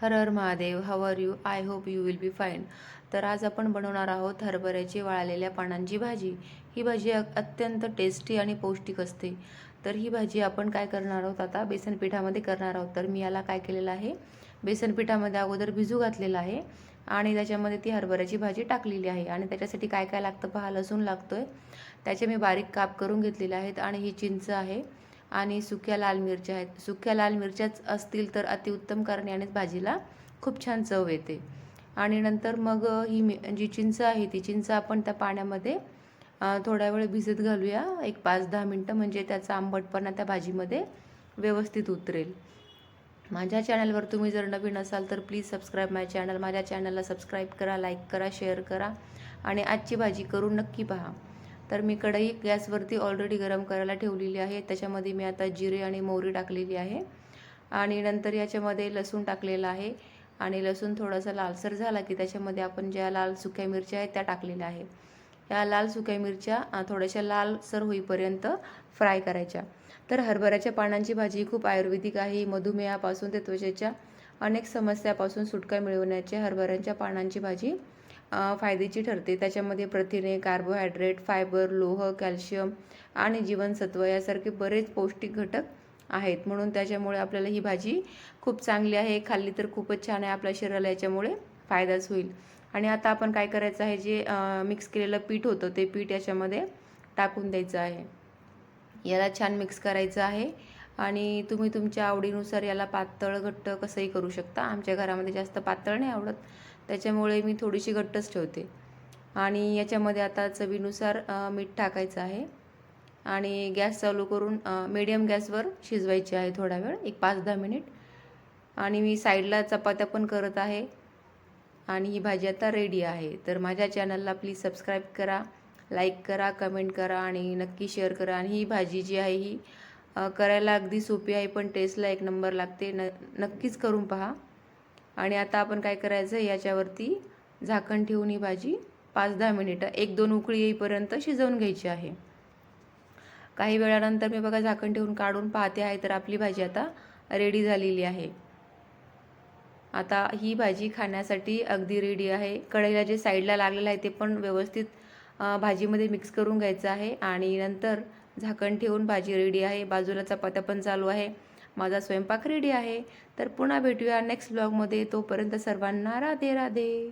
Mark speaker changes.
Speaker 1: Her her Mahadev. How are you? I hope you will be fine. तर आज आपण बनवणार आहोत हरभऱ्याची वाळलेल्या पानांची भाजी. ही भाजी अत्यंत टेस्टी आणि पौष्टिक असते. तर ही भाजी आपण काय करणार आहोत, आता बेसन पिठामध्ये करणार आहोत. तर मी याला काय केलेलं आहे, बेसन पिठामध्ये अगोदर भिजू घातलेलं आहे आणि त्याच्यामध्ये ती हरभऱ्याची भाजी टाकलेली आहे. आणि त्याच्यासाठी काय काय लागतं पहा. लसूण लागतोय, त्याचे मी बारीक काप करून घेतलेले आहेत. आणि ही चिंच आहे आणि सुक्या लाल मिरच्या आहेत. सुक्या लाल मिरच्याच असतील तर अतिउत्तम, कारण यानेच भाजीला खूप छान चव येते. आणि नंतर मग ही जी चिंच आहे ती चिंच आपण त्या पाण्यामध्ये थोडा वेळ भिजत घालूया, एक 5-10 मिनटं, म्हणजे त्याचा आंबटपणा त्या भाजीमध्ये व्यवस्थित उतरेल. माझ्या चॅनलवर तुम्ही जर नवीन असाल तर प्लीज सबस्क्राईब माय चॅनल. माझ्या चॅनलला सबस्क्राईब करा, लाईक करा, शेअर करा आणि आजची भाजी करून नक्की पहा. तर मी कढई गॅसवरती ऑलरेडी गरम करायला ठेवलेली आहे. त्याच्यामध्ये मी आता जिरे आणि मोहरी टाकलेली आहे आणि नंतर याच्यामध्ये लसूण टाकलेला आहे. आणि लसूण थोडासा लालसर झाला की त्याच्यामध्ये आपण ज्या लाल सुक्या मिरच्या आहेत त्या टाकलेल्या आहे. या लाल सुक्या मिरच्या थोड्याशा लालसर होईपर्यंत फ्राय करायच्या. तर हरभऱ्याच्या पानांची भाजी खूप आयुर्वेदिक आहे. मधुमेहापासून ते त्वचेच्या अनेक समस्यापासून सुटका मिळवण्याचे हरभऱ्याच्या पानांची भाजी फायद्याची ठरते. त्याच्यामध्ये प्रथिने, कार्बोहायड्रेट, फायबर, लोह, कॅल्शियम आणि जीवनसत्व यासारखे बरेच पौष्टिक घटक आहेत. म्हणून त्याच्यामुळे आपल्याला ही भाजी खूप चांगली आहे. खाल्ली तर खूपच छान आहे, आपल्या शरीराला याच्यामुळे फायदाच होईल. आणि आता आपण काय करायचं आहे, जे मिक्स केलेलं पीठ होतं ते पीठ याच्यामध्ये टाकून द्यायचं आहे. याला छान मिक्स करायचं आहे. आणि तुम्ही तुमच्या आवडीनुसार याला पातळ घट्ट कसंही करू शकता. आमच्या घरामध्ये जास्त पातळ नाही आवडत, त्याच्यामुळे मी थोडीशी घट्टच ठेवते. आणि याच्यामध्ये आता चवीनुसार मीठ टाकायचं आहे आणि गॅस चालू करून मीडियम गॅसवर शिजवायची आहे थोडा वेळ, एक 5-10 मिनिट. आणि मी साईडला चपात्या पण करत आहे आणि ही भाजी आता रेडी आहे. तर माझ्या चॅनलला प्लीज सबस्क्राईब करा, लाईक करा, कमेंट करा आणि नक्की शेअर करा. आणि ही भाजी जी आहे ही करायला अगदी सोपी आहे, पण टेस्टला एक नंबर लागते. नक्कीच करून पहा. आणि आता आपण काय करायचं, याच्यावरती झाकण ठेवून ही भाजी 5-10 मिनिटं, 1-2 उकळी येईपर्यंत शिजवून घ्यायची आहे. काही वेळानंतर मी बघा झाकण ठेवून काढून पाहते आहे, तर आपली भाजी आता रेडी झालेली आहे. आता ही भाजी खाण्यासाठी अगदी रेडी आहे. कढईला जे साईडला लागलेलं आहे ते पण व्यवस्थित भाजीमध्ये मिक्स करून घ्यायचं आहे. आणि नंतर झाकण ठेवून भाजी रेडी आहे. बाजूला चपात्या पण चालू आहे. माझा स्वयंपाक रेडी आहे. तर पुन्हा भेटूया नेक्स्ट ब्लॉगमध्ये. तोपर्यंत सर्वांना राधे राधे.